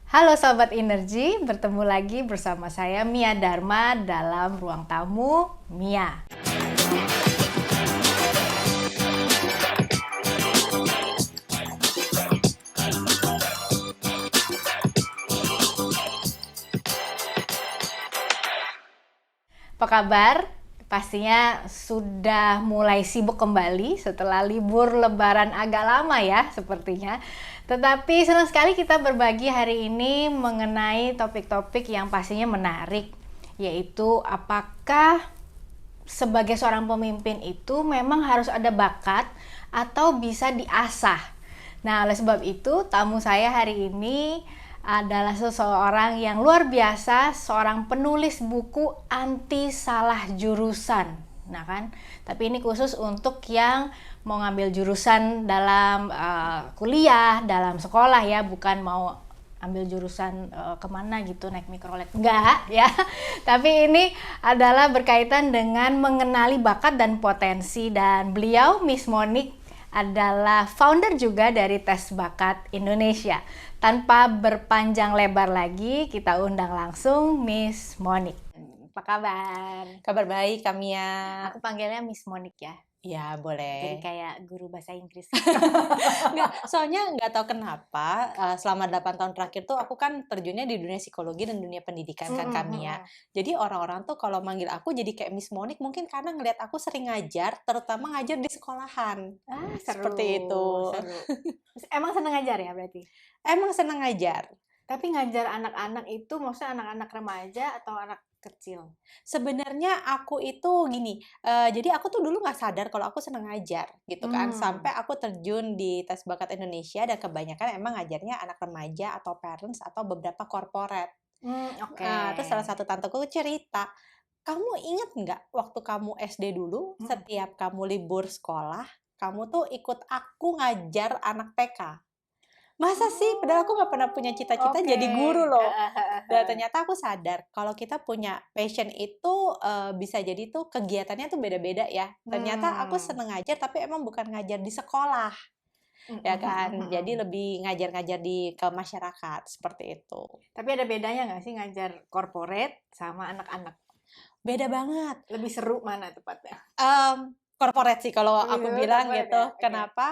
Halo Sobat Energi, bertemu lagi bersama saya Mia Dharma dalam Ruang Tamu Mia. Apa kabar? Pastinya sudah mulai sibuk kembali setelah libur lebaran agak lama ya sepertinya. Tetapi senang sekali kita berbagi hari ini mengenai topik-topik yang pastinya menarik, yaitu apakah sebagai seorang pemimpin itu memang harus ada bakat atau bisa diasah. Nah, oleh sebab itu tamu saya hari ini adalah seseorang yang luar biasa, seorang penulis buku anti salah jurusan. Nah kan, tapi ini khusus untuk yang mau ngambil jurusan dalam kuliah, dalam sekolah ya, bukan mau ambil jurusan kemana gitu, naik mikrolet, enggak ya. Tapi ini adalah berkaitan dengan mengenali bakat dan potensi, dan beliau Miss Monique adalah founder juga dari Tes Bakat Indonesia. Tanpa berpanjang lebar lagi, kita undang langsung Miss Monique. Apa kabar? Kabar baik, Kamia. Aku panggilnya Miss Monique ya. Ya, Jadi boleh. kayak guru bahasa Inggris. Soalnya nggak tahu kenapa selama 8 tahun terakhir tuh aku kan terjunnya di dunia psikologi dan dunia pendidikan kan, Kamia. Jadi orang-orang tuh kalau manggil aku jadi kayak Miss Monique mungkin karena ngelihat aku sering ngajar, terutama ngajar di sekolahan. Seru, Seperti itu. seru. Emang seneng ngajar ya berarti? Emang senang ngajar. Tapi ngajar anak-anak itu maksudnya anak-anak remaja atau anak kecil? Sebenarnya aku itu gini, jadi aku tuh dulu nggak sadar kalau aku senang ngajar gitu kan, sampai aku terjun di Tes Bakat Indonesia dan kebanyakan emang ngajarnya anak remaja atau parents atau beberapa corporate. Oke. Terus salah satu tanteku cerita, "Kamu inget nggak waktu kamu SD dulu, setiap kamu libur sekolah, kamu tuh ikut aku ngajar anak TK?" Masa sih? Padahal aku nggak pernah punya cita-cita Oke. jadi guru loh. Dan ternyata aku sadar kalau kita punya passion itu bisa jadi tuh kegiatannya tuh beda-beda ya. Ternyata aku seneng ngajar tapi emang bukan ngajar di sekolah, ya kan. Jadi lebih ngajar-ngajar ke masyarakat seperti itu. Tapi ada bedanya nggak sih ngajar corporate sama anak-anak? Beda banget. Lebih seru mana tepatnya? Corporate sih kalau Lebih aku seru bilang corporate gitu. ya? Oke. Kenapa?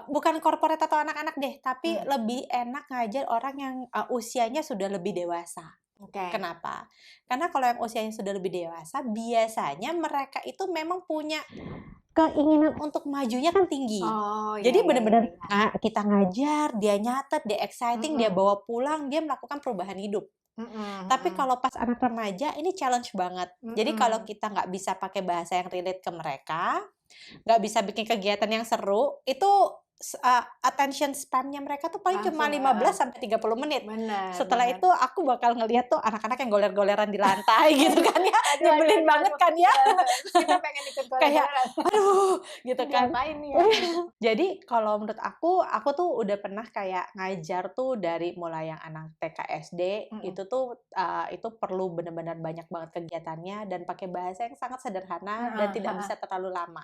Bukan corporate atau anak-anak deh, tapi Hmm, lebih enak ngajar orang yang usianya sudah lebih dewasa. oke. Kenapa? Karena kalau yang usianya sudah lebih dewasa, biasanya mereka itu memang punya keinginan untuk majunya kan tinggi. Oh, iya, Jadi iya, iya, benar-benar iya. kita ngajar, dia nyatet, dia exciting, dia Mm-mm. bawa pulang, dia melakukan perubahan hidup. Mm-mm, Tapi mm-mm. kalau pas anak remaja ini challenge banget. Jadi kalau Mm-mm. kita nggak bisa pakai bahasa yang relate ke mereka, nggak bisa bikin kegiatan yang seru, itu attention span-nya mereka tuh paling cuma Langsung, 15 sampai 30 menit. benar, Setelah benar. itu aku bakal ngelihat tuh anak-anak yang goler-goleran di lantai gitu kan ya, Aduh, aduh, nyebelin aduh, banget aduh. kan ya. Terus kita pengen ikut Kayak, goler-goleran. aduh, gitu kan. Diapain nih ya? Jadi kalau menurut aku tuh udah pernah kayak ngajar tuh dari mulai yang anak TK, SD, Mm-mm. itu perlu benar-benar banyak banget kegiatannya dan pakai bahasa yang sangat sederhana dan Heeh, tidak heeh. bisa terlalu lama.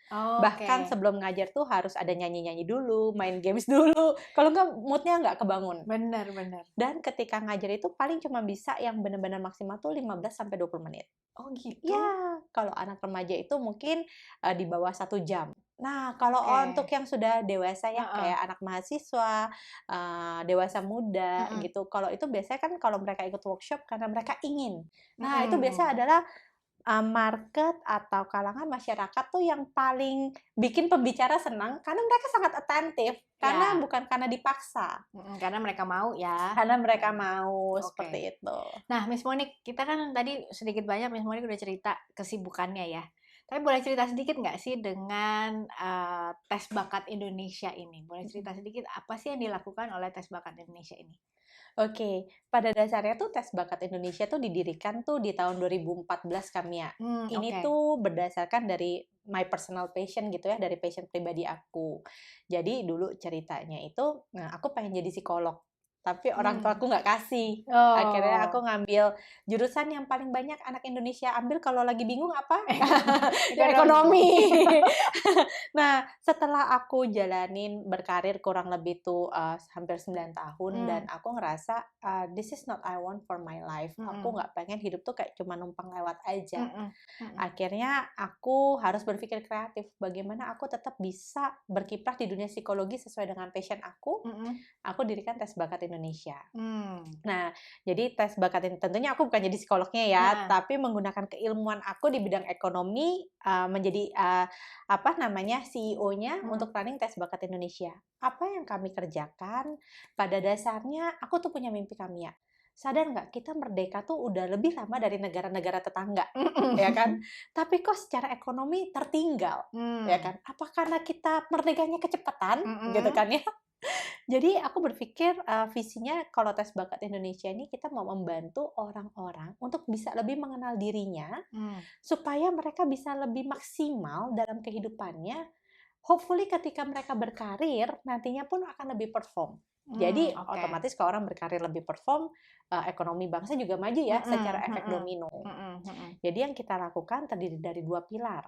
Oke. Bahkan sebelum ngajar tuh harus ada nyanyi-nyanyi dulu, main games dulu, kalau enggak mood-nya nggak kebangun. Benar, benar. Dan ketika ngajar itu paling cuma bisa yang benar-benar maksimal tuh 15 sampai 20 menit. Oh gitu? Ya, kalau anak remaja itu mungkin, di bawah 1 jam. Nah, kalau Oke. untuk yang sudah dewasa ya, Heeh. kayak anak mahasiswa, dewasa muda Mm-mm. gitu, kalau itu biasanya kan kalau mereka ikut workshop karena mereka ingin. Nah, itu biasa Mm-mm. adalah market atau kalangan masyarakat tuh yang paling bikin pembicara senang karena mereka sangat atentif, karena Ya. bukan karena dipaksa, Karena mereka mau ya. karena mereka mau, Oke. seperti itu. Nah, Miss Monique, kita kan tadi sedikit banyak Miss Monique udah cerita kesibukannya ya. Tapi boleh cerita sedikit nggak sih dengan Tes Bakat Indonesia ini? Boleh cerita sedikit apa sih yang dilakukan oleh Tes Bakat Indonesia ini? Oke, pada dasarnya tuh Tes Bakat Indonesia tuh didirikan tuh di tahun 2014 Kamia. Ini Oke. tuh berdasarkan dari my personal passion gitu ya, dari passion pribadi aku. Jadi dulu ceritanya itu, nah aku pengen jadi psikolog. tapi orang tua aku nggak kasih. Akhirnya aku Oh, ngambil jurusan yang paling banyak anak Indonesia ambil kalau lagi bingung apa? Ya, ekonomi. ekonomi. Nah, setelah aku jalanin berkarir kurang lebih tuh hampir 9 tahun dan aku ngerasa this is not I want for my life. Aku nggak pengen hidup tuh kayak cuma numpang lewat aja. Akhirnya aku harus berpikir kreatif. Bagaimana aku tetap bisa berkiprah di dunia psikologi sesuai dengan passion aku. Aku dirikan tes bakat Indonesia. Nah, jadi tes bakat ini tentunya aku bukan jadi psikolognya ya, Nah. tapi menggunakan keilmuan aku di bidang ekonomi menjadi apa namanya CEO-nya untuk running tes bakat Indonesia. Apa yang kami kerjakan? Pada dasarnya aku tuh punya mimpi kami ya. Sadar nggak kita merdeka tuh udah lebih lama dari negara-negara tetangga, ya kan? Tapi kok secara ekonomi tertinggal, ya kan? Apa karena kita merdekanya kecepatan, gitu kan ya? Jadi aku berpikir visinya kalau tes bakat Indonesia ini kita mau membantu orang-orang untuk bisa lebih mengenal dirinya supaya mereka bisa lebih maksimal dalam kehidupannya. Hopefully ketika mereka berkarir nantinya pun akan lebih perform. Jadi otomatis kalau orang berkarir lebih perform, ekonomi bangsa juga maju ya secara efek domino. Jadi yang kita lakukan terdiri dari 2 pilar.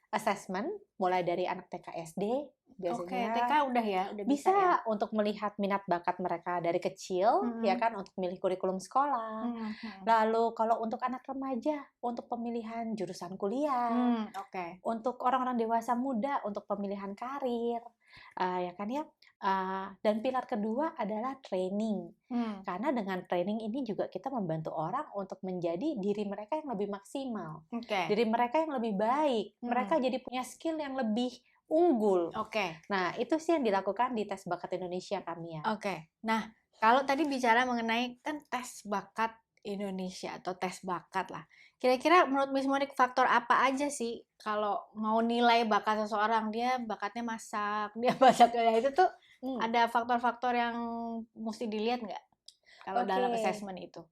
Assessment mulai dari anak TK SD biasanya TK udah ya, udah bisa bisa ya. untuk melihat minat bakat mereka dari kecil, ya kan, untuk milih kurikulum sekolah. Lalu kalau untuk anak remaja, untuk pemilihan jurusan kuliah, untuk orang-orang dewasa muda, untuk pemilihan karir, ya kan ya. Dan pilar kedua adalah training. Karena dengan training ini juga kita membantu orang untuk menjadi diri mereka yang lebih maksimal, diri mereka yang lebih baik, mereka jadi punya skill yang lebih unggul. Nah, itu sih yang dilakukan di tes bakat Indonesia kami ya. Nah, kalau tadi bicara mengenai kan tes bakat Indonesia atau tes bakat lah. Kira-kira menurut Miss Monik faktor apa aja sih kalau mau nilai bakat seseorang, dia bakatnya masak, dia basaknya itu tuh ada faktor-faktor yang mesti dilihat nggak kalau dalam assessment itu?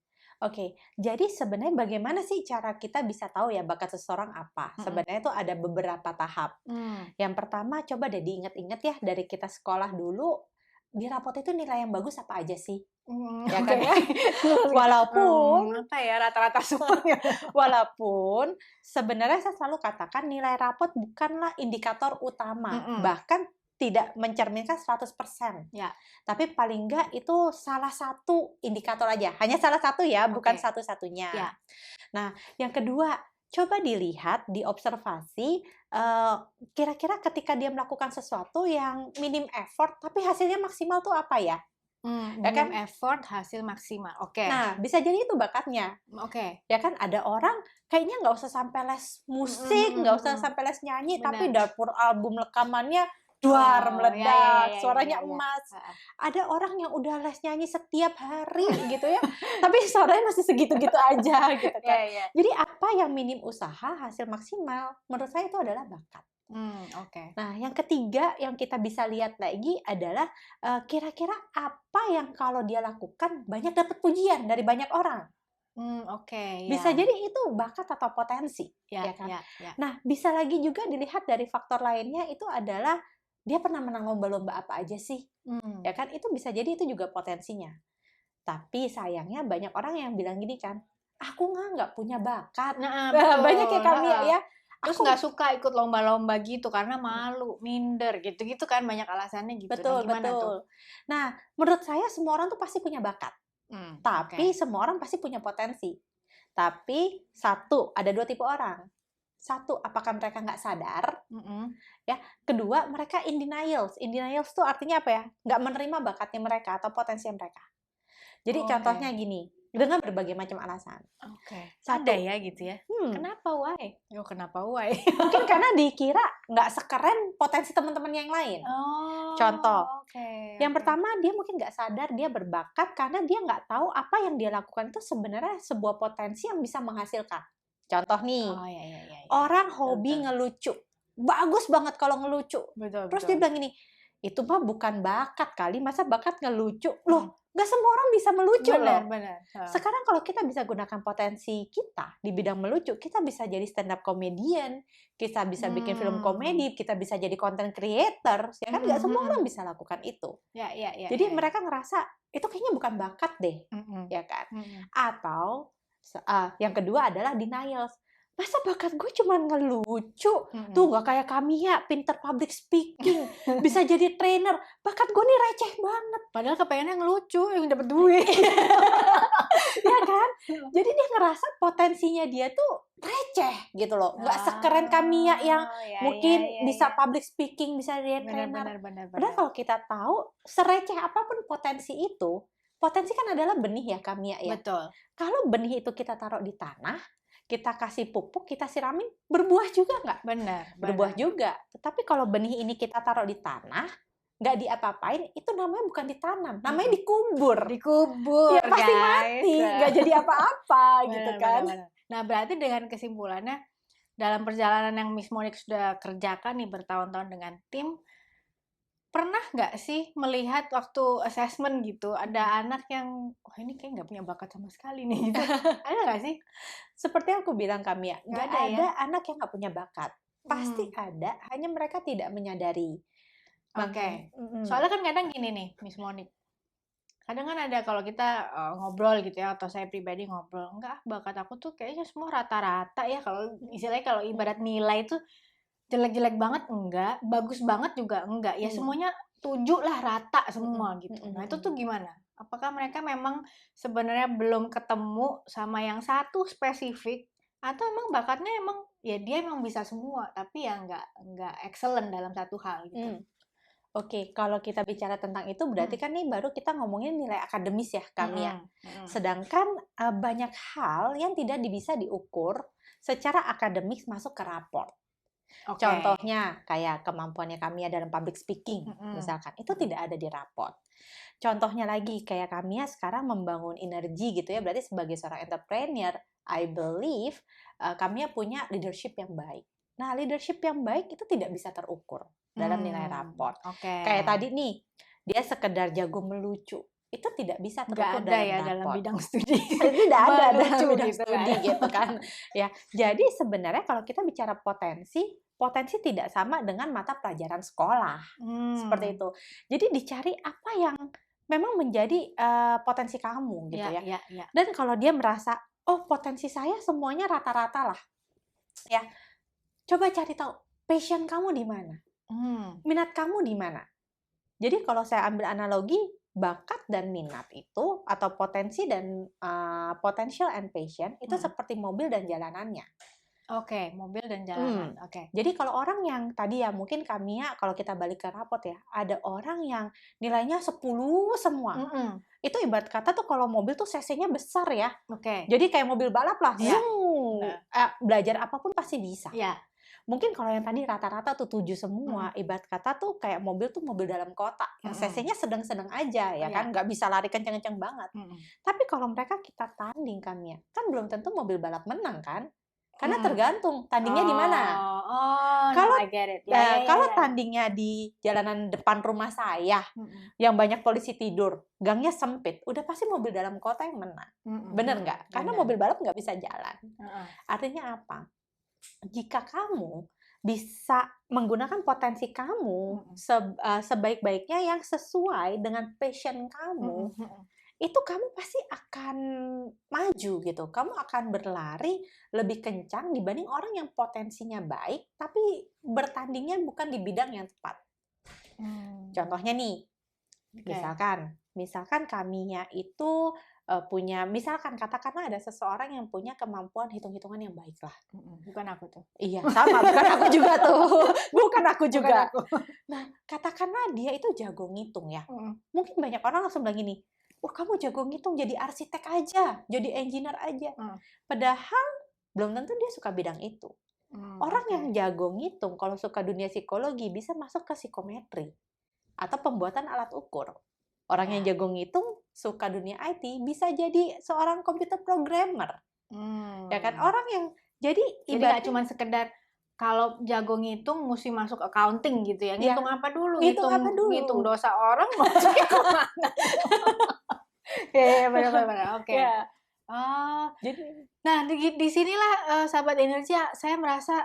Jadi sebenarnya bagaimana sih cara kita bisa tahu ya bakat seseorang apa? Sebenarnya itu ada beberapa tahap. Yang pertama coba deh diingat-ingat ya dari kita sekolah dulu, di rapot itu nilai yang bagus apa aja sih? Ya kan ya? Walaupun apa ya rata-rata semuanya. Walaupun sebenarnya saya selalu katakan nilai rapot bukanlah indikator utama, bahkan tidak mencerminkan 100%. Ya. Tapi paling enggak itu salah satu indikator aja. Hanya salah satu ya, bukan satu-satunya. Ya. Nah, yang kedua, coba dilihat, diobservasi, kira-kira ketika dia melakukan sesuatu yang minim effort, tapi hasilnya maksimal tuh apa ya? Ya kan? Effort, hasil maksimal. Nah, bisa jadi itu bakatnya. Ya kan, ada orang kayaknya nggak usah sampai les musik, nggak usah sampai les nyanyi, tapi dapur album rekamannya duar meledak, suaranya emas. Ada orang yang udah les nyanyi setiap hari gitu ya, tapi suaranya masih segitu-gitu aja gitu kan. Jadi apa yang minim usaha hasil maksimal? Menurut saya itu adalah bakat. Nah, yang ketiga yang kita bisa lihat lagi adalah kira-kira apa yang kalau dia lakukan banyak dapat pujian dari banyak orang. Bisa jadi itu bakat atau potensi, ya kan? Nah, bisa lagi juga dilihat dari faktor lainnya itu adalah dia pernah menang lomba-lomba apa aja sih, ya kan? Itu bisa jadi itu juga potensinya. Tapi sayangnya banyak orang yang bilang gini kan, aku nggak punya bakat. Banyak ya kami ya. Terus nggak suka ikut lomba-lomba gitu karena malu, minder gitu-gitu kan banyak alasannya gitu. Betul, betul. Nah, menurut saya semua orang tuh pasti punya bakat. Tapi semua orang pasti punya potensi. Tapi satu, ada 2 tipe orang. Satu, apakah mereka nggak sadar? Ya, kedua, mereka in denials. In denials tuh artinya apa ya? Nggak menerima bakatnya mereka atau potensi mereka. Jadi contohnya gini, dengan berbagai macam alasan. Ada ya gitu ya. Kenapa why? Kenapa why? Mungkin karena dikira nggak sekeren potensi teman-teman yang lain. Contoh, yang pertama dia mungkin nggak sadar dia berbakat karena dia nggak tahu apa yang dia lakukan itu sebenarnya sebuah potensi yang bisa menghasilkan. Contoh nih, orang hobi ngelucu, bagus banget kalau ngelucu. Terus dia bilang gini, itu mah bukan bakat kali, masa bakat ngelucu? Loh, nggak semua orang bisa melucu loh. Benar. Sekarang kalau kita bisa gunakan potensi kita di bidang melucu, kita bisa jadi stand up comedian, kita bisa bikin film komedi, kita bisa jadi content creator, ya kan nggak semua orang bisa lakukan itu. Ya. Jadi mereka ngerasa itu kayaknya bukan bakat deh, ya kan? Atau yang kedua adalah denials. Masa bakat gue cuma ngelucu, tuh nggak kayak kami ya, pinter public speaking, bisa jadi trainer, bakat gue nih receh banget. Padahal kepengennya ngelucu, yang dapat duit. Ya kan? Jadi dia ngerasa potensinya dia tuh receh gitu loh, nggak sekeren kami ya yang mungkin bisa public speaking, bisa jadi trainer. Padahal kalau kita tahu, sereceh apapun potensi itu, potensi kan adalah benih ya kami ya. Betul. Kalau benih itu kita taruh di tanah, kita kasih pupuk, kita siramin, berbuah juga nggak? Benar. Berbuah juga. Tetapi kalau benih ini kita taruh di tanah, nggak diapa-apain, itu namanya bukan ditanam, namanya dikubur. Dikubur, ya pasti mati, nggak jadi apa-apa gitu kan. Nah, berarti dengan kesimpulannya, dalam perjalanan yang Miss Monique sudah kerjakan nih bertahun-tahun dengan tim, pernah nggak sih melihat waktu assessment gitu, ada anak yang, wah ini kayak nggak punya bakat sama sekali nih gitu. Ada nggak sih? Seperti yang aku bilang kami ya, nggak ada ya? anak yang nggak punya bakat. Pasti ada, hanya mereka tidak menyadari. Oke. Soalnya kan kadang gini nih, Miss Monique. Kadang kan ada kalau kita ngobrol gitu ya, atau saya pribadi ngobrol, enggak, bakat aku tuh kayaknya semua rata-rata ya, kalau istilahnya kalau ibarat nilai itu jelek-jelek banget enggak, bagus banget juga enggak, ya semuanya 7 lah, rata semua gitu. Nah itu tuh gimana? Apakah mereka memang sebenarnya belum ketemu sama yang satu spesifik, atau emang bakatnya emang ya dia emang bisa semua, tapi ya enggak excellent dalam satu hal gitu. Oke, kalau kita bicara tentang itu berarti kan nih baru kita ngomongin nilai akademis ya kami ya. Sedangkan banyak hal yang tidak bisa diukur secara akademis masuk ke raport. Contohnya kayak kemampuannya kami dalam public speaking misalkan, itu tidak ada di raport. Contohnya lagi kayak kami sekarang membangun energi gitu ya, berarti sebagai seorang entrepreneur, I believe kami punya leadership yang baik. Nah, leadership yang baik itu tidak bisa terukur dalam nilai raport. Kayak tadi nih, dia sekedar jago melucu, itu tidak bisa terukur dalam bidang studi. Tidak ada dalam bidang studi gitu kan. Ya, jadi sebenarnya kalau kita bicara potensi tidak sama dengan mata pelajaran sekolah. Seperti itu. Jadi dicari apa yang memang menjadi potensi kamu gitu ya. Dan kalau dia merasa, oh potensi saya semuanya rata-rata lah. Ya, coba cari tahu passion kamu di mana. Minat kamu di mana. Jadi kalau saya ambil analogi, bakat dan minat itu atau potensi dan potential and passion itu seperti mobil dan jalanannya. Mobil dan jalanan. Jadi kalau orang yang tadi ya mungkin kami ya kalau kita balik ke raport ya, ada orang yang nilainya 10 semua. Itu ibarat kata tuh kalau mobil tuh cc-nya besar ya. Jadi kayak mobil balap lah. Belajar apapun pasti bisa. Mungkin kalau yang tadi rata-rata tuh 7 semua, ibarat kata tuh kayak mobil tuh mobil dalam kota, yang cc-nya sedang-sedang aja ya kan, nggak bisa lari kenceng-kenceng banget. Tapi kalau mereka kita tanding kami ya, kan belum tentu mobil balap menang kan, karena tergantung tandingnya di mana. Kalau tandingnya di jalanan depan rumah saya, yang banyak polisi tidur, gangnya sempit, udah pasti mobil dalam kota yang menang. Bener nggak? Karena mobil balap nggak bisa jalan. Artinya apa? Jika kamu bisa menggunakan potensi kamu sebaik-baiknya yang sesuai dengan passion kamu, itu kamu pasti akan maju gitu. Kamu akan berlari lebih kencang dibanding orang yang potensinya baik, tapi bertandingnya bukan di bidang yang tepat. Contohnya nih, misalkan kaminya itu punya, misalkan katakanlah ada seseorang yang punya kemampuan hitung-hitungan yang baik lah. Bukan aku tuh. Iya, sama, bukan aku juga tuh. Bukan aku juga. Nah, katakanlah dia itu jago ngitung ya. Mungkin banyak orang langsung bilang gini, wah kamu jago ngitung, jadi arsitek aja, jadi engineer aja. Padahal belum tentu dia suka bidang itu. Orang yang jago ngitung, kalau suka dunia psikologi, bisa masuk ke psikometri atau pembuatan alat ukur. Orang yang jago ngitung, suka dunia IT, bisa jadi seorang komputer programmer. Ya kan? Orang yang jadi nggak cuma sekedar kalau jago ngitung mesti masuk accounting gitu ya. Iya. Ngitung apa dulu? Ngitung apa dulu? Ngitung dosa orang maksudnya kemana? Iya, benar-benar. Oke. Ya, Oh, jadi nah di sinilah sahabat energi saya merasa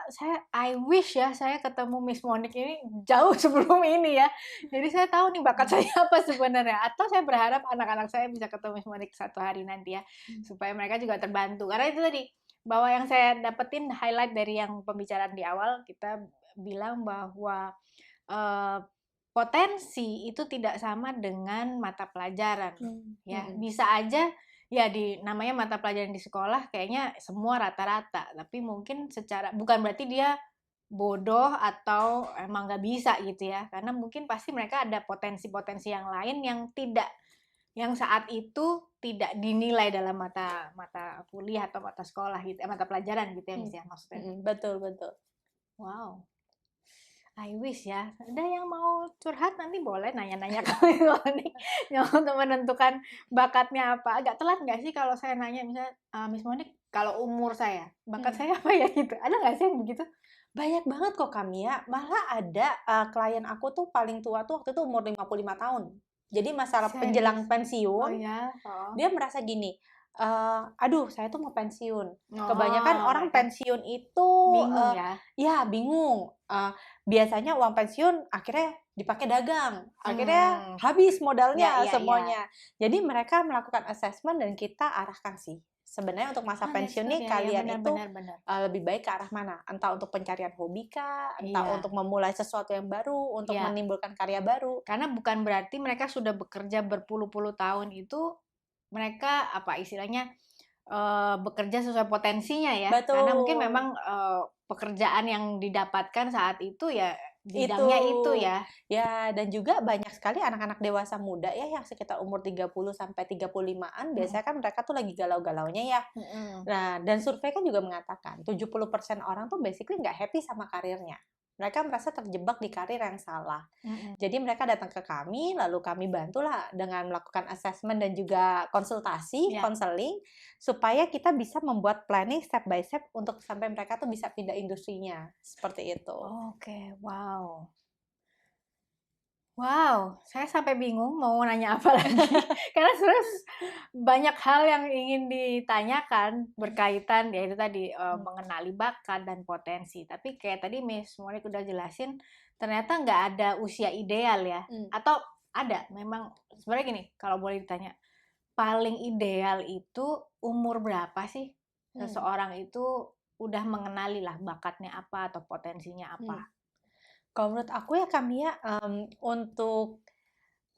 I wish ya saya ketemu Miss Monique ini jauh sebelum ini ya. Jadi saya tahu nih bakat saya apa sebenarnya. Atau saya berharap anak-anak saya bisa ketemu Miss Monique satu hari nanti ya, supaya mereka juga terbantu. Karena itu tadi bahwa yang saya dapetin highlight dari yang pembicaraan di awal, kita bilang bahwa potensi itu tidak sama dengan mata pelajaran. Ya, bisa aja ya namanya mata pelajaran di sekolah kayaknya semua rata-rata, tapi mungkin bukan berarti dia bodoh atau emang nggak bisa gitu ya, karena mungkin pasti mereka ada potensi-potensi yang lain yang saat itu tidak dinilai dalam mata kuliah atau mata sekolah gitu, mata pelajaran gitu ya Miss ya maksudnya. Betul. Wow. I wish ya, ada yang mau curhat nanti boleh nanya-nanya ke Miss Monique untuk menentukan bakatnya apa. Agak telat nggak sih kalau saya nanya misalnya, Miss Monique kalau umur saya, bakat saya apa ya gitu? Ada nggak sih yang begitu? Banyak banget kok Kamia, malah ada klien aku tuh paling tua tuh waktu itu umur 55 tahun. Jadi masalah Serius? penjelang pensiun, Oh ya? Oh. dia merasa gini, aduh saya tuh mau pensiun. Oh, Kebanyakan orang mereka pensiun itu bingung ya? ya bingung. Biasanya uang pensiun akhirnya dipakai dagang, akhirnya habis modalnya Ya. semuanya. Jadi mereka melakukan assessment dan kita arahkan sih. Sebenarnya untuk masa pensiun nih kalian itu benar. lebih baik ke arah mana? Entah untuk pencarian hobi kah, entah Iya. untuk memulai sesuatu yang baru, untuk Iya. menimbulkan karya baru. Karena bukan berarti mereka sudah bekerja berpuluh-puluh tahun itu mereka apa istilahnya bekerja sesuai potensinya ya. Betul. Karena mungkin memang pekerjaan yang didapatkan saat itu ya bidangnya itu ya. Ya, dan juga banyak sekali anak-anak dewasa muda ya yang sekitar umur 30 sampai 35-an, biasanya kan mereka tuh lagi galau-galaunya ya. Nah, dan survei kan juga mengatakan 70% orang tuh basically nggak happy sama karirnya. Mereka merasa terjebak di karir yang salah. Jadi mereka datang ke kami, lalu kami bantulah dengan melakukan assessment dan juga konsultasi, konseling, supaya kita bisa membuat planning step by step untuk sampai mereka tuh bisa pindah industrinya. Seperti itu. Oke, wow. Wow, saya sampai bingung mau nanya apa lagi. Karena sebenarnya banyak hal yang ingin ditanyakan berkaitan ya itu tadi mengenali bakat dan potensi. Tapi kayak tadi Miss Monique udah jelasin, ternyata nggak ada usia ideal ya. Atau ada, memang sebenarnya gini, kalau boleh ditanya, paling ideal itu umur berapa sih seseorang itu udah mengenali lah bakatnya apa atau potensinya apa? Kalau menurut aku ya Kamia, untuk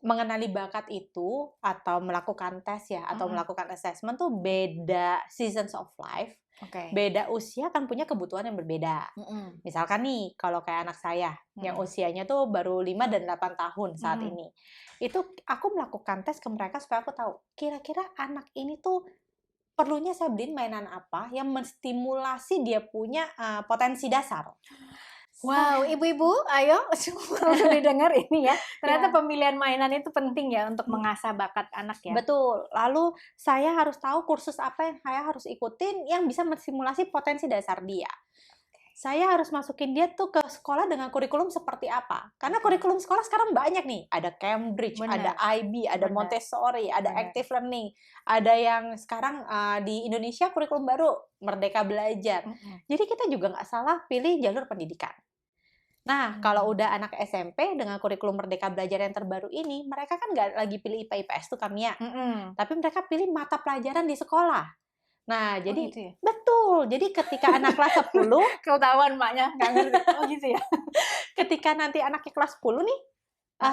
mengenali bakat itu atau melakukan tes ya, atau melakukan assessment tuh beda seasons of life, beda usia kan punya kebutuhan yang berbeda. Misalkan nih, kalau kayak anak saya yang usianya tuh baru 5 dan 8 tahun saat ini, itu aku melakukan tes ke mereka supaya aku tahu kira-kira anak ini tuh perlunya saya beliin mainan apa yang menstimulasi dia punya potensi dasar. Wow, ibu-ibu, ayo langsung didengar ini ya. Ternyata pemilihan mainan itu penting ya untuk mengasah bakat anak ya. Betul. Lalu saya harus tahu kursus apa yang saya harus ikutin yang bisa menstimulasi potensi dasar dia. Saya harus masukin dia tuh ke sekolah dengan kurikulum seperti apa. Karena kurikulum sekolah sekarang banyak nih. Ada Cambridge, ada IB, ada Montessori, ada Active Learning. Ada yang sekarang di Indonesia kurikulum baru, Merdeka Belajar. Jadi kita juga nggak salah pilih jalur pendidikan. Nah, kalau udah anak SMP dengan kurikulum Merdeka Belajar yang terbaru ini, mereka kan nggak lagi pilih IPA IPS tuh Kamia. Tapi mereka pilih mata pelajaran di sekolah. Nah, jadi gitu ya? betul. Jadi ketika anak kelas 10, ketahuan maknya nggak ngerti. Oh gitu ya. Ketika nanti anaknya kelas 10 nih,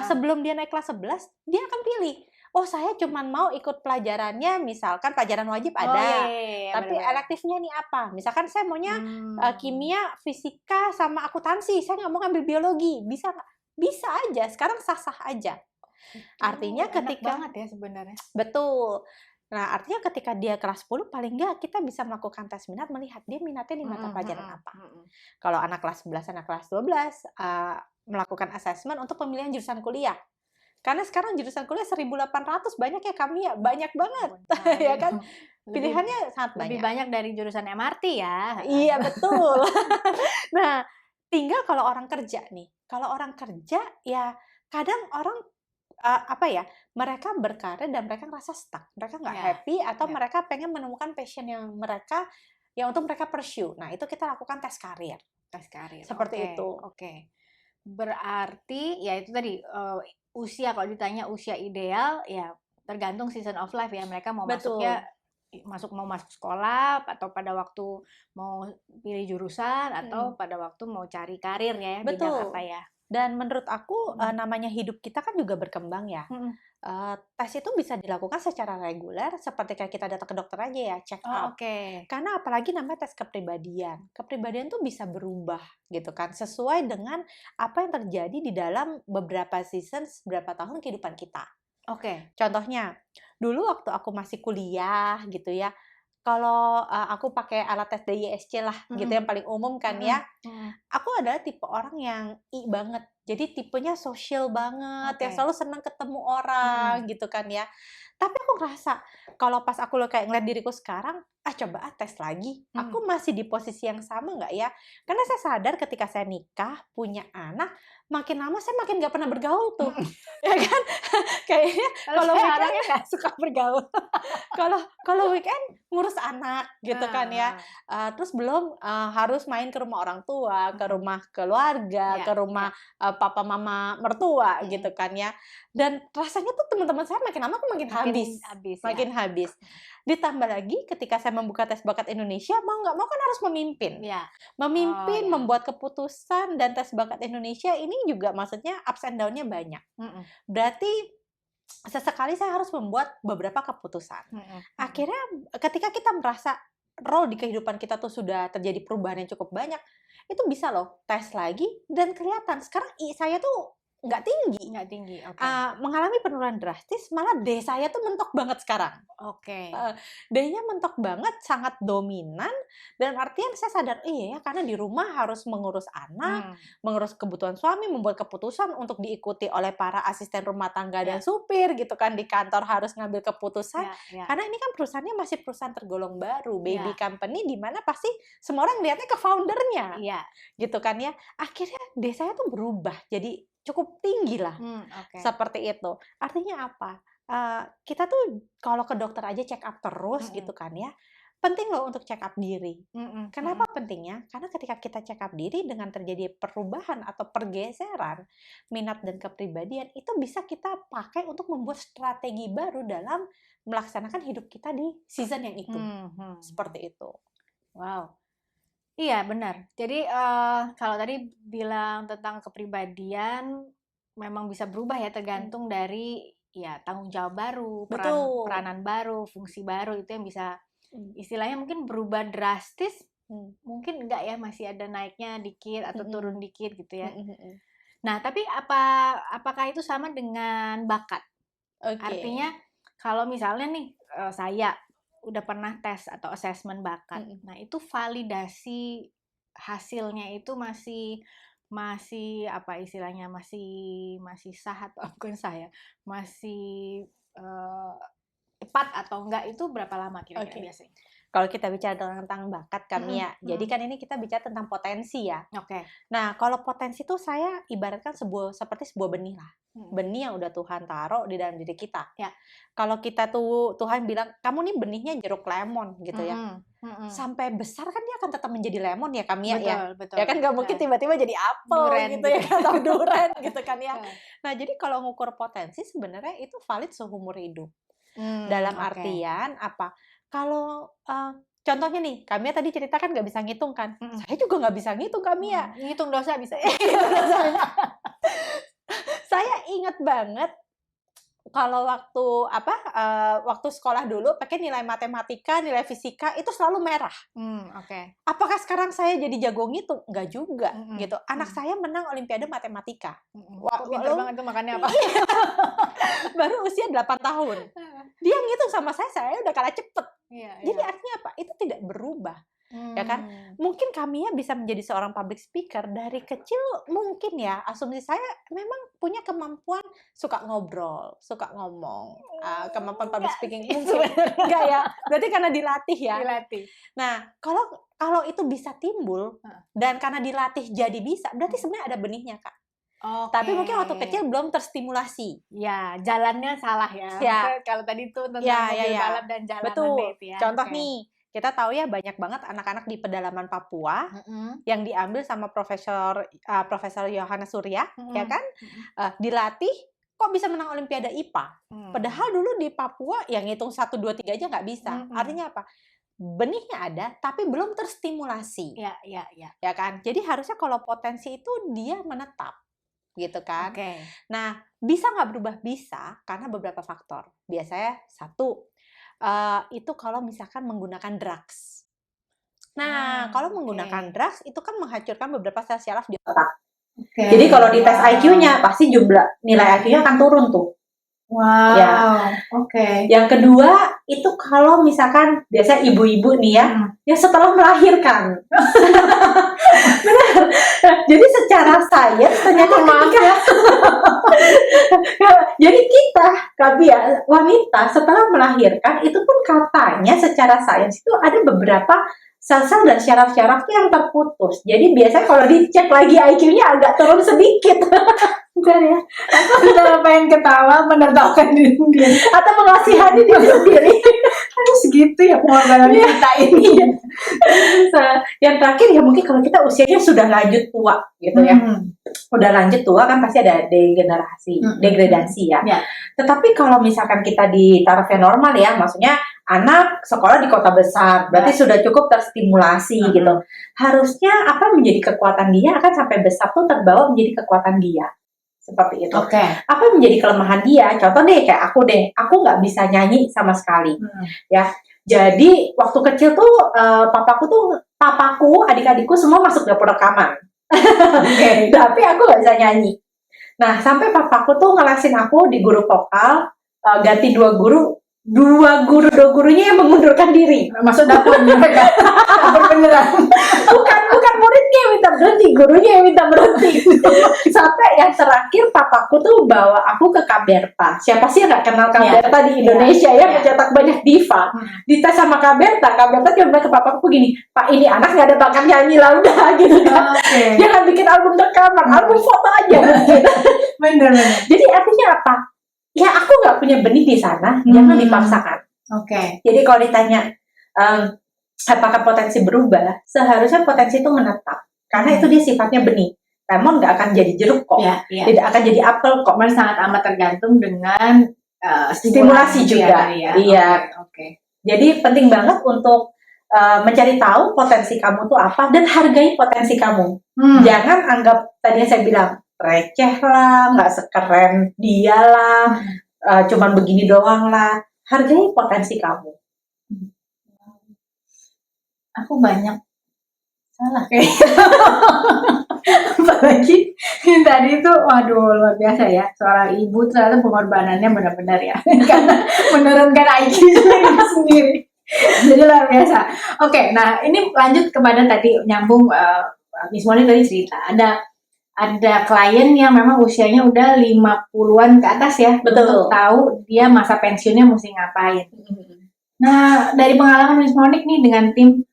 sebelum dia naik kelas 11, dia akan pilih. Oh, saya cuma mau ikut pelajarannya, misalkan pelajaran wajib ada, tapi elektifnya nih apa? Misalkan saya maunya kimia, fisika, sama akuntansi, saya nggak mau ngambil biologi, bisa nggak? Bisa aja, sekarang sah-sah aja. Artinya ketika enak banget ya sebenarnya. Betul. Nah, artinya ketika dia kelas 10, paling nggak kita bisa melakukan tes minat, melihat dia minatnya di mata pelajaran apa. Kalau anak kelas 11, anak kelas 12, melakukan assessment untuk pemilihan jurusan kuliah. Karena sekarang jurusan kuliah 1.800 banyak ya Kamia, banyak banget. Ya kan? Pilihannya sangat lebih banyak. banyak dari jurusan MRT ya. Iya, betul. Nah, tinggal kalau orang kerja nih. Kalau orang kerja ya kadang orang apa ya, mereka berkarir dan mereka ngerasa stuck, mereka nggak Ya, happy atau ya. mereka pengen menemukan passion yang mereka yang untuk mereka pursue. Nah, itu kita lakukan tes karir. Tes karir. Seperti Oke, itu. oke. Berarti ya itu tadi usia, kalau ditanya usia ideal ya tergantung season of life ya, mereka mau Betul. mau masuk sekolah atau pada waktu mau pilih jurusan atau pada waktu mau cari karir ya, bidang Betul. apa ya. Dan menurut aku namanya hidup kita kan juga berkembang ya. Tes itu bisa dilakukan secara reguler seperti kayak kita datang ke dokter aja ya, check Oh, up. oke. Karena apalagi namanya tes kepribadian. Kepribadian tuh bisa berubah gitu kan, sesuai dengan apa yang terjadi di dalam beberapa season, beberapa tahun kehidupan kita. Oke. Contohnya, dulu waktu aku masih kuliah gitu ya, kalau aku pakai alat tes DISC lah gitu yang paling umum kan ya, aku adalah tipe orang yang I banget. Jadi tipenya sosial banget, yang Oke. selalu senang ketemu orang gitu kan ya. Tapi aku ngerasa kalau pas aku kayak ngeliat diriku sekarang, coba tes lagi. Aku masih di posisi yang sama nggak ya? Karena saya sadar ketika saya nikah, punya anak, makin lama saya makin nggak pernah bergaul tuh. Ya kan? Kayaknya kalau saya weekend orangnya nggak suka bergaul. kalau weekend ngurus anak gitu kan ya. Terus belum harus main ke rumah orang tua, ke rumah keluarga, Ya, ke rumah papa mama mertua gitu kan ya. Dan rasanya tuh teman-teman saya makin lama tuh makin habis. Makin habis. Ditambah lagi ketika saya membuka tes bakat Indonesia, mau nggak mau kan harus memimpin. Ya. Memimpin, membuat keputusan, dan tes bakat Indonesia ini juga maksudnya ups and down-nya banyak. Berarti sesekali saya harus membuat beberapa keputusan. Akhirnya ketika kita merasa role di kehidupan kita tuh sudah terjadi perubahan yang cukup banyak, itu bisa loh tes lagi dan kelihatan sekarang I saya tuh nggak tinggi. Oke. Mengalami penurunan drastis, malah D saya tuh mentok banget sekarang. Oke. D-nya mentok banget, sangat dominan, dan artian saya sadar, iya ya, karena di rumah harus mengurus anak, mengurus kebutuhan suami, membuat keputusan untuk diikuti oleh para asisten rumah tangga dan supir gitu kan, di kantor harus ngambil keputusan, karena ini kan perusahaannya masih perusahaan tergolong baru, baby company, di mana pasti semua orang lihatnya ke foundernya, gitu kan ya. Akhirnya D saya tuh berubah, jadi cukup tinggi lah, seperti itu. Artinya apa? Kita tuh kalau ke dokter aja check up terus gitu kan ya, penting loh untuk check up diri. Kenapa pentingnya? Karena ketika kita check up diri dengan terjadi perubahan atau pergeseran minat dan kepribadian, itu bisa kita pakai untuk membuat strategi baru dalam melaksanakan hidup kita di season yang itu. Seperti itu. Wow. Iya, benar. Jadi kalau tadi bilang tentang kepribadian memang bisa berubah ya, tergantung dari ya tanggung jawab baru, peranan baru, fungsi baru, itu yang bisa istilahnya mungkin berubah drastis. Mungkin enggak ya, masih ada naiknya dikit atau turun dikit gitu ya. Nah, tapi apakah itu sama dengan bakat? Artinya kalau misalnya nih saya udah pernah tes atau assessment bakat, nah itu validasi hasilnya itu masih apa istilahnya, masih sah atau bukan sah ya, masih tepat atau enggak, itu berapa lama kira-kira biasanya? Kalau kita bicara tentang bakat kami ya, jadi kan ini kita bicara tentang potensi ya. Nah, kalau potensi itu saya ibaratkan seperti sebuah benih lah. Benih yang udah Tuhan taruh di dalam diri kita. Kalau kita tuh Tuhan bilang, kamu nih benihnya jeruk lemon gitu ya. Sampai besar kan dia akan tetap menjadi lemon ya kami ya. Betul. Ya kan nggak mungkin tiba-tiba jadi apel gitu ya, atau durian gitu kan ya. Nah, jadi kalau ngukur potensi sebenarnya itu valid seumur hidup. Dalam artian apa? Kalau contohnya nih, kami tadi cerita kan nggak bisa ngitung kan? Saya juga nggak bisa ngitung kami ya. Ngitung dosa bisa. Saya ingat banget kalau waktu sekolah dulu pakai nilai matematika, nilai fisika itu selalu merah. Apakah sekarang saya jadi jago ngitung? Enggak juga gitu. Anak saya menang olimpiade matematika. Wah, pintar banget tuh, makannya apa? Baru usia 8 tahun. Dia ngitung sama saya udah kalah cepet. Jadi artinya apa? Itu tidak berubah. Ya kan? Mungkin mungkin Kamia bisa menjadi seorang public speaker dari kecil, mungkin ya, asumsi saya memang punya kemampuan suka ngobrol, suka ngomong. Kemampuan public Enggak speaking sih mungkin. sebenarnya. Enggak ya? Berarti karena dilatih ya? Dilatih. Nah, kalau itu bisa timbul dan karena dilatih jadi bisa, berarti sebenarnya ada benihnya, Kak. Tapi mungkin waktu kecil belum terstimulasi. Ya, jalannya salah ya. Ya. Maksudnya kalau tadi itu tentang Ya, mobil ya. balap dan jalanannya Betul. itu ya. Contoh Oke. nih, kita tahu ya banyak banget anak-anak di pedalaman Papua yang diambil sama Profesor Yohanes Surya, ya kan? Dilatih kok bisa menang Olimpiade IPA. Padahal dulu di Papua yang ngitung 1, 2, 3 aja nggak bisa. Artinya apa? Benihnya ada, tapi belum terstimulasi. Ya. Ya kan? Jadi harusnya kalau potensi itu dia menetap. Gitu kan? Oke. Nah, bisa nggak berubah? Bisa, karena beberapa faktor. Biasanya satu, itu kalau misalkan menggunakan drugs. Nah, kalau menggunakan drugs itu kan menghancurkan beberapa sel syaraf di otak. Jadi kalau dites IQ-nya pasti jumlah nilai IQ-nya akan turun tuh. Wow. Ya. Yang kedua itu kalau misalkan biasa ibu-ibu nih ya, ya setelah melahirkan. Benar. Jadi secara sains ternyata jadi kita wanita setelah melahirkan itu pun katanya secara sains itu ada beberapa sel-sel dan syaraf-syaraf yang terputus. Jadi biasanya kalau dicek lagi IQ-nya agak turun sedikit. Bentar ya. Aku udah pengen ketawa menertawakan diri sendiri. Atau mengasihani diri sendiri. Harus gitu ya pengorbanan kita ini. Yang terakhir ya mungkin kalau kita usianya sudah lanjut tua gitu ya. Udah lanjut tua kan pasti ada degradasi ya. Tetapi kalau misalkan kita di tarafnya normal ya, maksudnya anak sekolah di kota besar, berarti sudah cukup terstimulasi gitu. Harusnya apa menjadi kekuatan dia akan sampai besar tuh terbawa menjadi kekuatan dia. Seperti itu. Apa yang menjadi kelemahan dia? Contoh deh kayak aku nggak bisa nyanyi sama sekali. Ya. Jadi waktu kecil tuh papaku, adik-adikku semua masuk dapur rekaman. Tapi aku nggak bisa nyanyi. Nah, sampai papaku tuh ngelesin aku di guru vokal, ganti dua gurunya yang mengundurkan diri. Masuk dapur mereka. Dapur beneran. Bukan muridnya yang minta berhenti, gurunya yang minta berhenti. Sampai yang terakhir papaku tuh bawa aku ke Kaberta. Siapa sih yang nggak kenal Kaberta di Indonesia ya, mencetak banyak diva. Dites sama Kaberta cuma ke papaku gini, Pak ini anak nggak ada bakat nyanyi lah udah gitu kan. Jangan bikin album rekaman, album foto aja. Bener. Jadi artinya apa? Ya aku nggak punya benih di sana, jangan dipaksakan. Jadi kalau ditanya apakah potensi berubah, seharusnya potensi itu menetap, karena itu dia sifatnya benih. Lemon nggak akan jadi jeruk kok, tidak akan jadi apel kok. Memang sangat amat tergantung dengan stimulasi juga. Iya. Jadi penting banget untuk mencari tahu potensi kamu tuh apa dan hargai potensi kamu. Jangan anggap tadi yang saya bilang receh lah, nggak sekeren dia lah, cuman begini doang lah. Hargai potensi kamu. Aku banyak salah kayaknya. Apalagi tadi itu, waduh luar biasa ya. Seorang ibu ternyata pengorbanannya benar-benar ya. Karena menurunkan IQ sendiri. Jadi luar biasa. Nah ini lanjut kepada tadi nyambung Miss Moni tadi cerita. Ada klien yang memang usianya udah 50-an ke atas ya. Betul. Untuk tahu dia masa pensiunnya mesti ngapain. Nah, dari pengalaman Miss Monik nih dengan tim,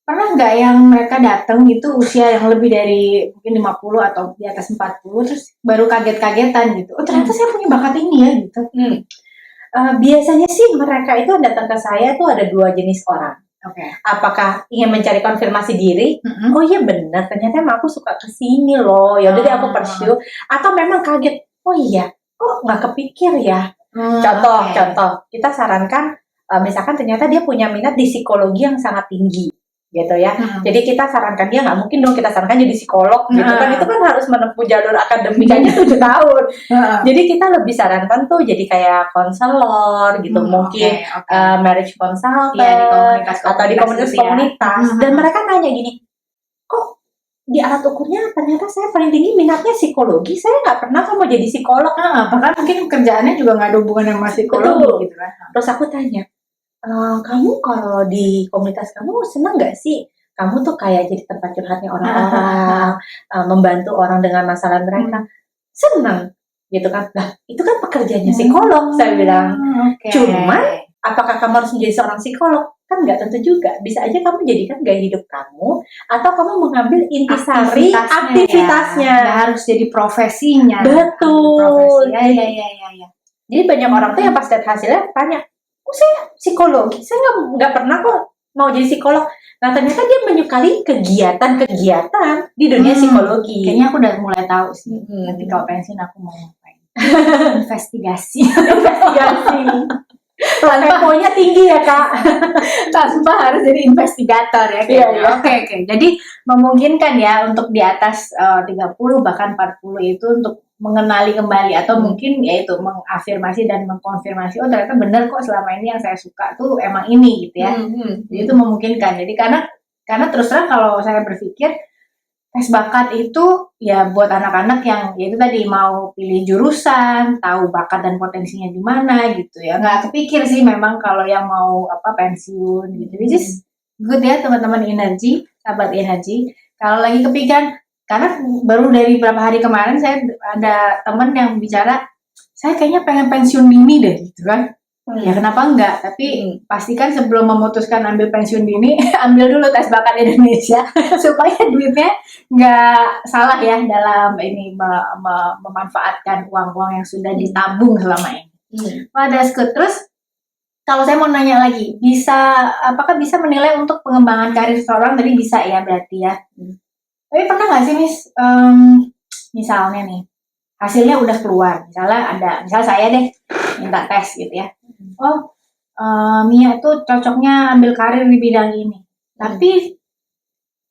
pernah nggak yang mereka datang gitu usia yang lebih dari mungkin 50 atau di atas 40 terus baru kaget-kagetan gitu. Oh, ternyata saya punya bakat ini ya gitu. Biasanya sih mereka itu datang ke saya tuh ada 2 jenis orang. Apakah ingin mencari konfirmasi diri? Oh iya benar, ternyata emang aku suka kesini loh. Ya udah deh aku pursue. Atau memang kaget. Oh iya, kok nggak kepikir ya? Contoh, kita sarankan, misalkan ternyata dia punya minat di psikologi yang sangat tinggi, gitu ya. Jadi kita sarankan dia, nggak mungkin dong kita sarankan jadi psikolog, gitu kan? Itu kan harus menempuh jalur akademik aja 7 tahun. Jadi kita lebih sarankan tuh jadi kayak konselor, gitu, mungkin marriage consultant, atau di komunitas-komunitas. Dan mereka nanya gini, kok di alat ukurnya ternyata saya paling tinggi minatnya psikologi, saya nggak pernah mau jadi psikolog. Bahkan mungkin kerjaannya juga nggak ada hubungan sama psikologi gitu kan. Terus aku tanya, kamu kalau di komunitas kamu senang nggak sih kamu tuh kayak jadi tempat curhatnya orang-orang, membantu orang dengan masalah mereka. Senang gitu kan. Nah, itu kan pekerjaannya psikolog, saya bilang. Cuman apakah kamu harus menjadi seorang psikolog? Kan nggak tentu juga. Bisa aja kamu jadikan gaya hidup kamu, atau kamu mengambil intisari aktivitasnya. Nggak harus jadi profesinya. Betul. Profesi. Ya. Jadi banyak orang tuh yang pas lihat hasilnya tanya, kok saya psikologi? Saya nggak pernah kok mau jadi psikolog. Nah, ternyata dia menyukai kegiatan-kegiatan di dunia psikologi. Kayaknya aku udah mulai tahu sih. Nanti kalau pensiun aku mau ngapain. Investigasi. Temponya tinggi ya, Kak. Tanpa harus jadi investigator ya. Iya. Oke. Jadi memungkinkan ya untuk di atas 30 bahkan 40 itu untuk mengenali kembali atau mungkin yaitu mengafirmasi dan mengkonfirmasi, oh ternyata benar kok selama ini yang saya suka tuh emang ini gitu ya. Jadi itu memungkinkan. Jadi karena terus terang kalau saya berpikir tes bakat itu ya buat anak-anak yang ya itu tadi mau pilih jurusan, tahu bakat dan potensinya di mana gitu ya. Nggak kepikir sih memang kalau yang mau pensiun gitu. Which is good ya teman-teman energi, sahabat energi. Kalau lagi kepikiran, karena baru dari beberapa hari kemarin saya ada teman yang bicara, saya kayaknya pengen pensiun dini deh gitu kan. Ya kenapa enggak, tapi pastikan sebelum memutuskan ambil pensiun dini ambil dulu tes bakat Indonesia supaya duitnya nggak salah ya dalam ini memanfaatkan uang-uang yang sudah ditabung selama ini. Wah, that's good. Terus kalau saya mau nanya lagi, apakah bisa menilai untuk pengembangan karir seseorang? Tadi bisa ya berarti ya. Tapi pernah nggak sih Miss, misalnya nih hasilnya udah keluar, misalnya saya deh minta tes gitu ya. Oh, Mia tuh cocoknya ambil karir di bidang ini. Tapi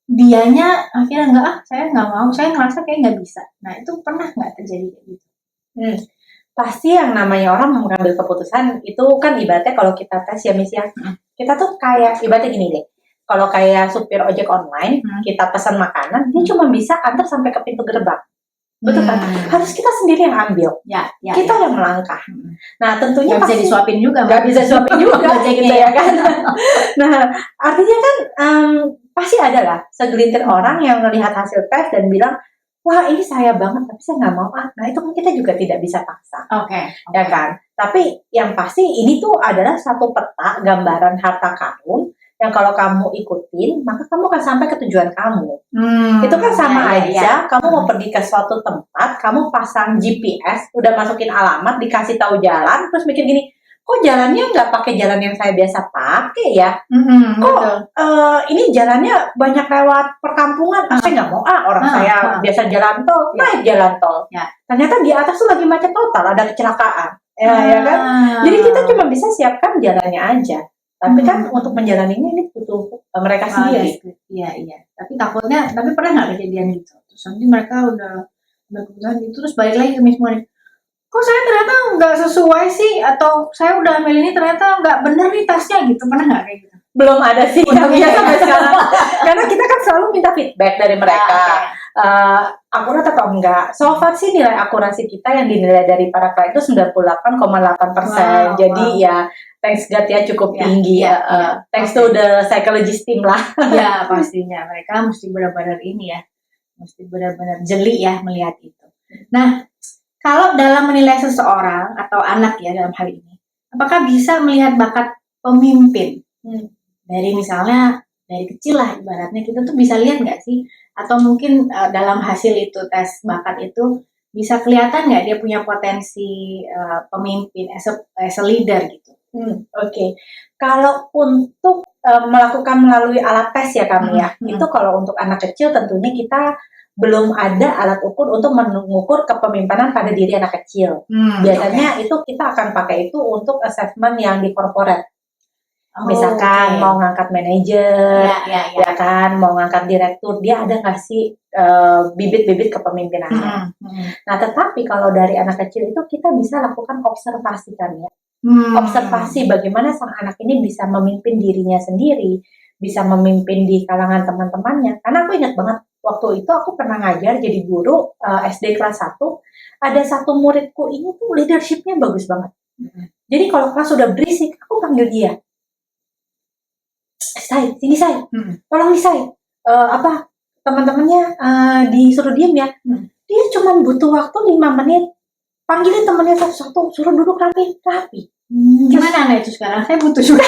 dianya akhirnya saya nggak mau, saya ngerasa kayak nggak bisa. Nah, itu pernah nggak terjadi kayak gitu? Pasti yang namanya orang mengambil keputusan itu kan ibaratnya kalau kita tes ya Miss ya. Kita tuh kayak ibaratnya gini deh. Kalau kayak supir ojek online, kita pesan makanan, dia cuma bisa antar sampai ke pintu gerbang. Betul kan? Harus kita sendiri yang ambil. Kita yang melangkah. Nah, tentunya nggak bisa disuapin juga. Nggak bisa disuapin juga gitu ya kan. Nah, artinya kan pasti ada lah segelintir orang yang melihat hasil tes dan bilang, wah ini saya banget, tapi saya nggak mau. Nah, itu kan kita juga tidak bisa paksa. Oke. Ya kan? Tapi yang pasti ini tuh adalah satu peta gambaran harta karun yang kalau kamu ikutin, maka kamu akan sampai ke tujuan kamu. Itu kan sama aja, kamu mau pergi ke suatu tempat, kamu pasang GPS, udah masukin alamat, dikasih tahu jalan, terus mikir gini, kok jalannya nggak pakai jalan yang saya biasa pakai ya? Kok ini jalannya banyak lewat perkampungan? Saya nggak mau, orang saya biasa jalan tol, naik jalan tol. Ternyata di atas tuh lagi macet total, ada kecelakaan. Ya kan? Jadi kita cuma bisa siapkan jalannya aja. Tapi kan untuk menjalaninya ini butuh mereka sendiri. Iya. Tapi pernah nggak kejadian gitu? Terus nanti mereka udah keputusan gitu, terus balik lagi ke Miss Moni. Kok saya ternyata nggak sesuai sih? Atau saya udah ambil ini ternyata nggak bener nih tasnya gitu? Pernah nggak kayak gitu? Belum ada sih. Sampai sekarang. Karena kita kan selalu minta feedback dari mereka. Akurat atau enggak? So far sih nilai akurasi kita yang dinilai dari para klien itu 98,8%. Jadi ya thanks God ya cukup tinggi. Thanks to the psychologist team lah. Ya pastinya mereka mesti benar-benar ini ya, mesti benar-benar jeli ya melihat itu. Nah, kalau dalam menilai seseorang atau anak ya dalam hal ini, apakah bisa melihat bakat pemimpin? Dari misalnya dari kecil lah ibaratnya kita tuh bisa lihat nggak sih? Atau mungkin dalam hasil itu tes bakat itu bisa kelihatan nggak dia punya potensi pemimpin as a leader gitu? Oke. Kalau untuk melakukan melalui alat tes ya kami ya, itu kalau untuk anak kecil tentunya kita belum ada alat ukur untuk mengukur kepemimpinan pada diri anak kecil. Biasanya itu kita akan pakai itu untuk assessment yang di corporate. Misalkan mau ngangkat manajer, ya kan, mau ngangkat direktur, dia ada nggak sih bibit-bibit kepemimpinannya. Nah, tetapi kalau dari anak kecil itu kita bisa lakukan observasi kan ya. Observasi bagaimana sang anak ini bisa memimpin dirinya sendiri, bisa memimpin di kalangan teman-temannya. Karena aku ingat banget, waktu itu aku pernah ngajar jadi guru SD kelas 1, ada satu muridku ini tuh leadership-nya bagus banget. Jadi kalau kelas sudah berisik, aku panggil dia. Say, sini Say, tolong nih Say. teman-temannya disuruh diem ya, dia cuma butuh waktu 5 menit, panggilin temennya satu-satu, suruh duduk rapi. Gimana anak itu sekarang? Saya butuh juga.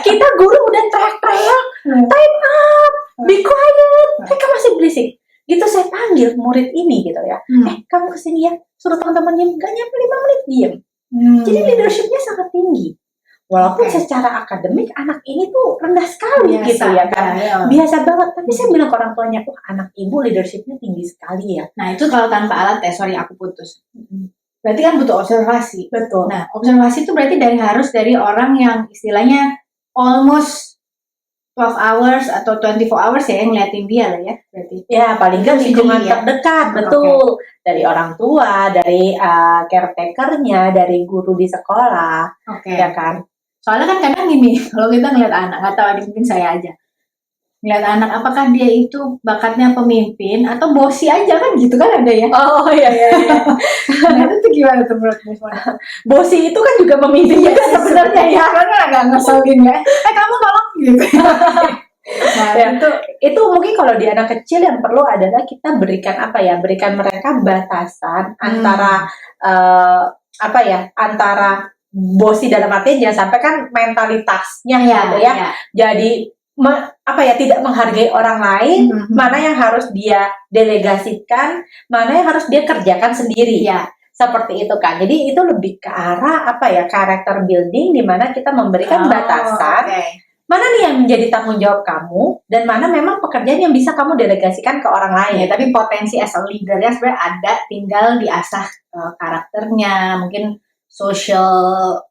Kita guru udah teriak-teriak, time up, be quiet, mereka masih berisik. Gitu saya panggil murid ini gitu ya, kamu kesini ya, suruh teman-teman diem, gak nyampe 5 menit diem. Jadi leadershipnya sangat tinggi. Walaupun secara akademik anak ini tuh rendah sekali Biasa, gitu ya kan, ya. biasa banget. Tapi saya bilang ke orang tuanya, anak ibu leadershipnya tinggi sekali ya. Nah itu kalau tanpa alat ya, sorry aku putus. Berarti kan butuh observasi. Betul. Nah observasi itu berarti harus dari orang yang istilahnya almost 12 hours atau 24 hours ya yang ngeliatin dia lah ya berarti. Ya paling nggak lingkungan terdekat, betul. Dari orang tua, dari caretakernya, dari guru di sekolah, ya kan. Soalnya kan kadang gini, kalau kita ngeliat anak, nggak tahu adik mungkin saya aja, ngeliat anak apakah dia itu bakatnya pemimpin atau bosi aja kan gitu kan ada ya. Oh iya. Nah itu tuh gimana tuh menurut Miss Monica? Bosi itu kan juga pemimpin juga sebenarnya ya, karena agak ngeselin ya. Kamu tolong gitu. Nah ya, itu mungkin kalau di anak kecil yang perlu adalah kita berikan berikan mereka batasan antara antara bosi dalam artian jangan sampai kan mentalitasnya gitu ya. Jadi tidak menghargai orang lain, mana yang harus dia delegasikan, mana yang harus dia kerjakan sendiri. Seperti itu kan. Jadi itu lebih ke arah karakter building, di mana kita memberikan batasan. Mana nih yang menjadi tanggung jawab kamu, dan mana memang pekerjaan yang bisa kamu delegasikan ke orang lain. Ya, tapi potensi as a leadernya sebenarnya ada, tinggal diasah karakternya, mungkin social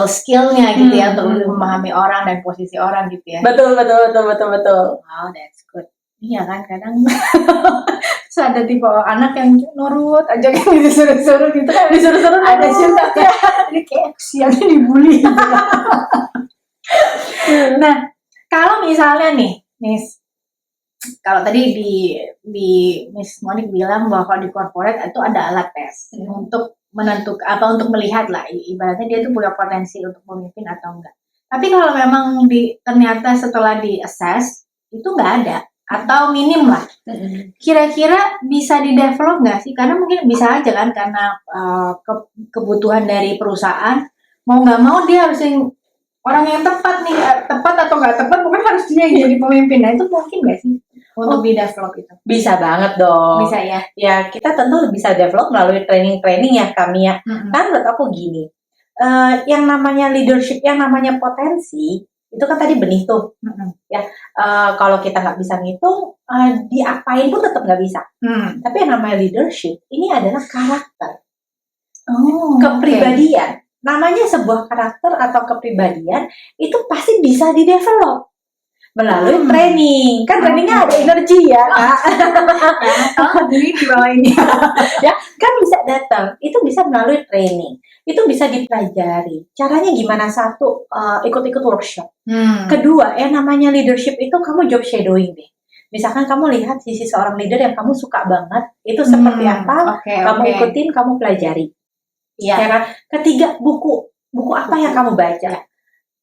skillnya gitu ya, untuk memahami orang dan posisi orang gitu ya. Betul. Wow, that's good. Iya kan, kadang terus ada tipe anak yang nurut aja kan, disuruh-suruh gitu kan, ada juga ya, jadi kayak kesiannya dibully gitu. Nah, kalau misalnya nih, Miss, kalau tadi di Miss Monik bilang bahwa di corporate itu ada alat tes untuk menentukan untuk melihat lah, ibaratnya dia tuh punya potensi untuk memimpin atau enggak. Tapi kalau memang ternyata setelah di assess itu nggak ada atau minim lah, kira-kira bisa di develop nggak sih? Karena mungkin bisa aja kan, karena kebutuhan dari perusahaan, mau nggak mau dia harus orang yang tepat nih, tepat atau nggak tepat, mungkin harus dia yang jadi pemimpin. Nah itu mungkin nggak sih untuk di develop itu? Bisa banget dong. Bisa ya. Ya kita tentu bisa develop melalui training ya kami ya. Kan menurut aku gini, yang namanya leadership, yang namanya potensi, itu kan tadi benih tuh. Ya, kalau kita nggak bisa ngitung, diapain pun tetap nggak bisa. Tapi yang namanya leadership, ini adalah karakter, kepribadian. Namanya sebuah karakter atau kepribadian itu pasti bisa di-develop melalui training. Kan trainingnya ada energi ya, Kak. Jadi di bawah ini. Ya, kan bisa datang. Itu bisa melalui training. Itu bisa dipelajari. Caranya gimana? Satu, ikut-ikut workshop. Kedua, yang namanya leadership itu kamu job shadowing deh. Misalkan kamu lihat sisi seorang leader yang kamu suka banget, itu seperti apa, kamu ikutin, kamu pelajari. Ya kan? Ketiga, buku apa yang kamu baca,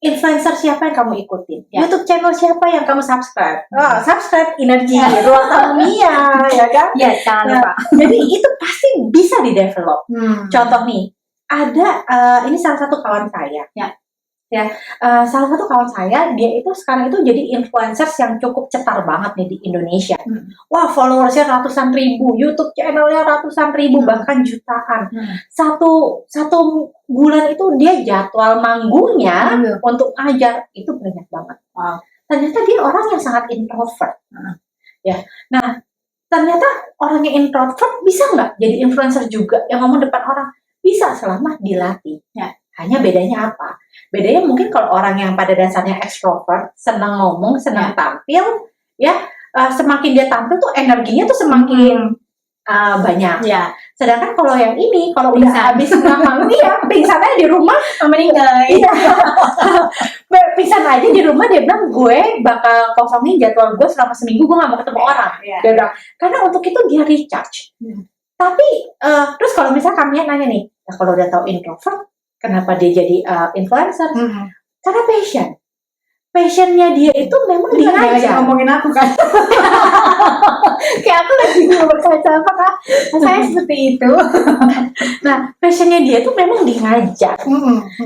influencer siapa yang kamu ikutin, YouTube channel siapa yang kamu subscribe. Subscribe energi, ruang Tamiya, ya kan? Ya, jangan lupa. Jadi itu pasti bisa di-develop. Contoh nih, ada ini salah satu kawan saya. Salah satu kawan saya, dia itu sekarang itu jadi influencers yang cukup cetar banget nih di Indonesia. Wah, followersnya ratusan ribu, YouTube channelnya ratusan ribu, bahkan jutaan. Satu bulan itu dia jadwal manggungnya untuk ngajar itu banyak banget. Ternyata dia orang yang sangat introvert. Nah, ternyata orang yang introvert bisa nggak jadi influencer juga yang ngomong depan orang? Bisa, selama dilatih. Hanya bedanya apa? Bedanya mungkin kalau orang yang pada dasarnya ekstrovert, senang ngomong, senang tampil, semakin dia tampil tuh energinya tuh semakin banyak. Sedangkan kalau yang ini, kalau udah habis ngomong dia pingsan aja di rumah, meninggal. Pingsan aja di rumah, dia bilang gue bakal kosongin jadwal gue selama seminggu, gue gak mau ketemu orang. Dia bilang, karena untuk itu dia recharge. Tapi terus kalau misalnya kami nanya nih, kalau udah tahu introvert, kenapa dia jadi influencer? Karena passion. passionnya dia itu memang Dia dia nggak lagi ngajar. ngomongin aku kan. Kayak aku lagi berkaca, apakah saya seperti itu? Nah, passionnya dia itu memang di ngajar.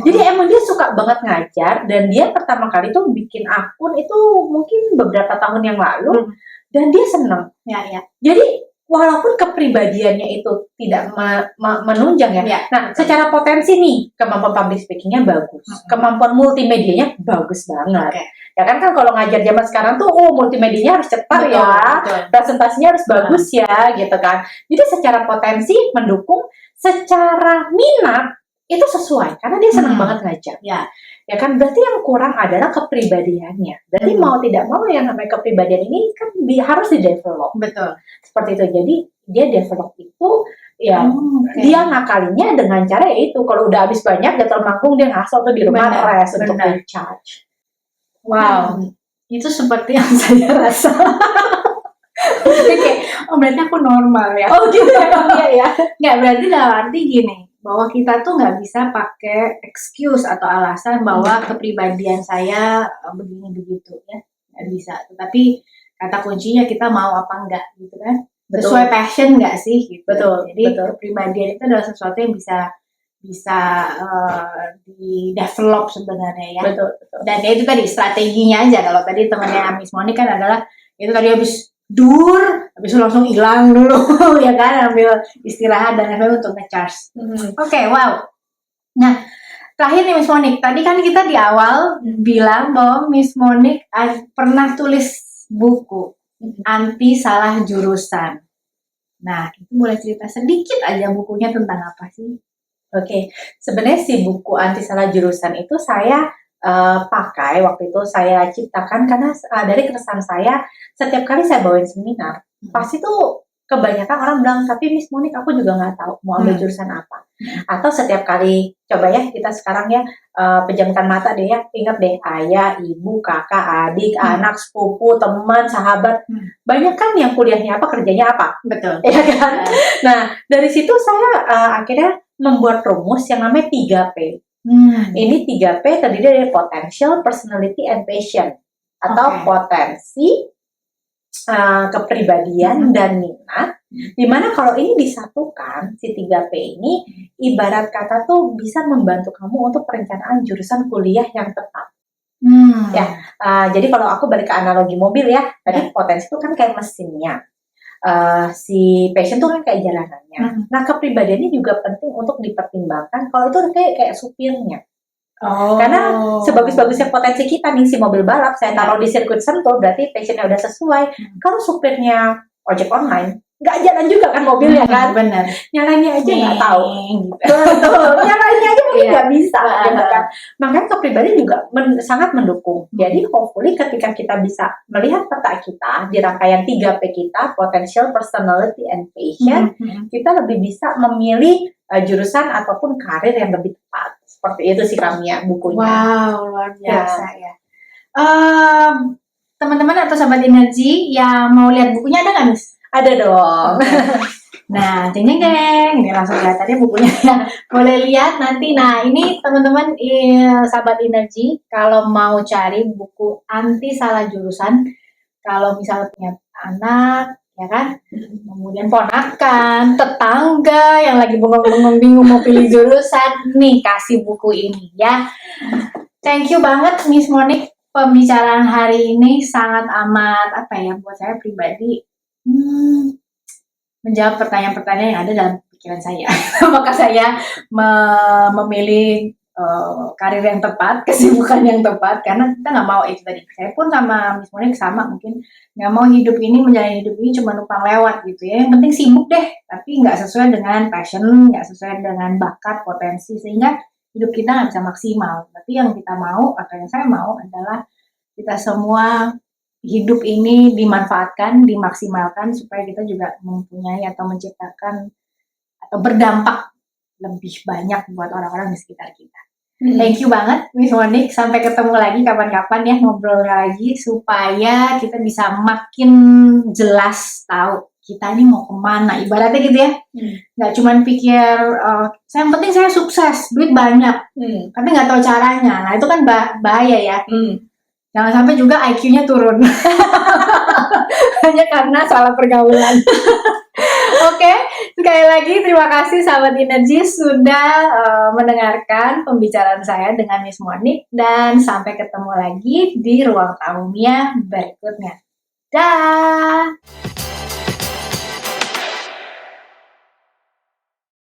Jadi emang dia suka banget ngajar, dan dia pertama kali tuh bikin akun itu mungkin beberapa tahun yang lalu, dan dia seneng. ya. Jadi walaupun kepribadiannya itu tidak menunjang ya. Ya. Nah, secara potensi nih kemampuan public speakingnya bagus, kemampuan multimedianya bagus banget. Oke. Ya kan kalau ngajar zaman sekarang tuh, multimedianya harus cetar Betul, ya, betul. presentasinya harus bagus ya, gitu kan. Jadi secara potensi mendukung, secara minat itu sesuai karena dia senang banget ngajar. Ya kan, berarti yang kurang adalah kepribadiannya. Berarti mau tidak mau yang namanya kepribadian ini kan harus di-develop. Betul. Seperti itu. Jadi dia develop itu ya, okay. Dia ngakalinnya dengan cara itu kalau udah habis banyak gatal manggung, dia ngasal tuh di rumah rest untuk recharge. Wow, itu seperti yang saya rasa. Oke, berarti aku normal ya. Oh gitu ya, ya. Nggak, berarti dalam arti gini, bahwa kita tuh nggak bisa pakai excuse atau alasan bahwa kepribadian saya begini begitu ya, nggak bisa. Tetapi kata kuncinya kita mau apa enggak gitu kan, sesuai passion nggak sih gitu. Betul. Jadi kepribadian itu adalah sesuatu yang bisa di develop sebenarnya ya. Betul. Dan ya itu tadi strateginya aja. Kalau tadi temannya Miss Monique kan adalah itu tadi habis habis itu langsung hilang dulu ya kan, ambil istirahat dan lain-lain untuk nge-charge. Oke, wow. Nah, terakhir nih Miss Monique, tadi kan kita di awal bilang bahwa Miss Monique pernah tulis buku Anti Salah Jurusan. Nah, itu boleh cerita sedikit aja bukunya tentang apa sih? Oke, sebenarnya si buku Anti Salah Jurusan itu saya pakai waktu itu, saya ciptakan karena dari keresahan saya, setiap kali saya bawain seminar, pasti tuh kebanyakan orang bilang, tapi Miss Monique aku juga nggak tahu mau ambil jurusan apa. Atau setiap kali, coba ya kita sekarang ya pejamkan mata deh ya, ingat deh ayah, ibu, kakak, adik, anak, sepupu, teman, sahabat, banyak kan yang kuliahnya apa, kerjanya apa. Betul. Ya kan? Nah, dari situ saya akhirnya membuat rumus yang namanya 3P. Ini 3P terdiri dari potential, personality, and passion. Atau potensi, kepribadian, dan minat. Dimana kalau ini disatukan, si 3P ini ibarat kata tuh bisa membantu kamu untuk perencanaan jurusan kuliah yang tepat. Ya, jadi kalau aku balik ke analogi mobil ya, tadi potensi itu kan kayak mesinnya. Si passion tuh kan kayak jalanannya. Nah, kepribadiannya juga penting untuk dipertimbangkan. Kalau itu kayak supirnya. Karena sebagus-bagusnya potensi kita nih, si mobil balap saya taruh di sirkuit Sentul, berarti passionnya udah sesuai. Kalau supirnya ojek online, nggak jalan juga kan mobilnya kan? Benar. Nyalainnya aja nggak tahu. Gitu. Nyalainnya aja mungkin nggak bisa. Gitu kan? Makanya kepribadian juga sangat mendukung. Jadi hopefully ketika kita bisa melihat peta kita di rangkaian 3P kita, potential, personality, and passion, kita lebih bisa memilih jurusan ataupun karir yang lebih tepat. Seperti itu sih kami ya bukunya. Wow, luar biasa ya. Teman-teman atau sahabat energi yang mau lihat bukunya ada nggak, Miss? Ada dong. Nah, jeng ini langsung lihat tadi bukunya ya. Boleh lihat nanti. Nah, ini teman-teman sahabat energi kalau mau cari buku Anti Salah Jurusan, kalau misalnya punya anak, ya kan, kemudian ponakan, tetangga yang lagi bengong-bengong bingung mau pilih jurusan, nih kasih buku ini ya. Thank you banget Miss Monique, pembicaraan hari ini sangat amat buat saya pribadi menjawab pertanyaan-pertanyaan yang ada dalam pikiran saya. Apakah saya memilih karir yang tepat, kesibukan yang tepat, karena kita nggak mau itu tadi. Saya pun sama Miss Monique sama, mungkin nggak mau hidup ini, menjalani hidup ini cuma numpang lewat gitu ya. Yang penting sibuk deh, tapi nggak sesuai dengan passion, nggak sesuai dengan bakat, potensi, sehingga hidup kita nggak bisa maksimal. Tapi yang kita mau, atau yang saya mau adalah kita semua hidup ini dimanfaatkan, dimaksimalkan, supaya kita juga mempunyai atau menciptakan atau berdampak lebih banyak buat orang-orang di sekitar kita. Thank you banget Miss Monique, sampai ketemu lagi kapan-kapan ya, ngobrol lagi supaya kita bisa makin jelas tahu kita ini mau kemana, ibaratnya gitu ya. Nggak cuma pikir yang penting saya sukses, duit banyak, tapi nggak tahu caranya. Nah itu kan bahaya ya. Jangan sampai juga IQ-nya turun. Hanya karena salah pergaulan. Oke, sekali lagi terima kasih sahabat Energi sudah mendengarkan pembicaraan saya dengan Miss Monik, dan sampai ketemu lagi di ruang tamu Mia berikutnya. Dah.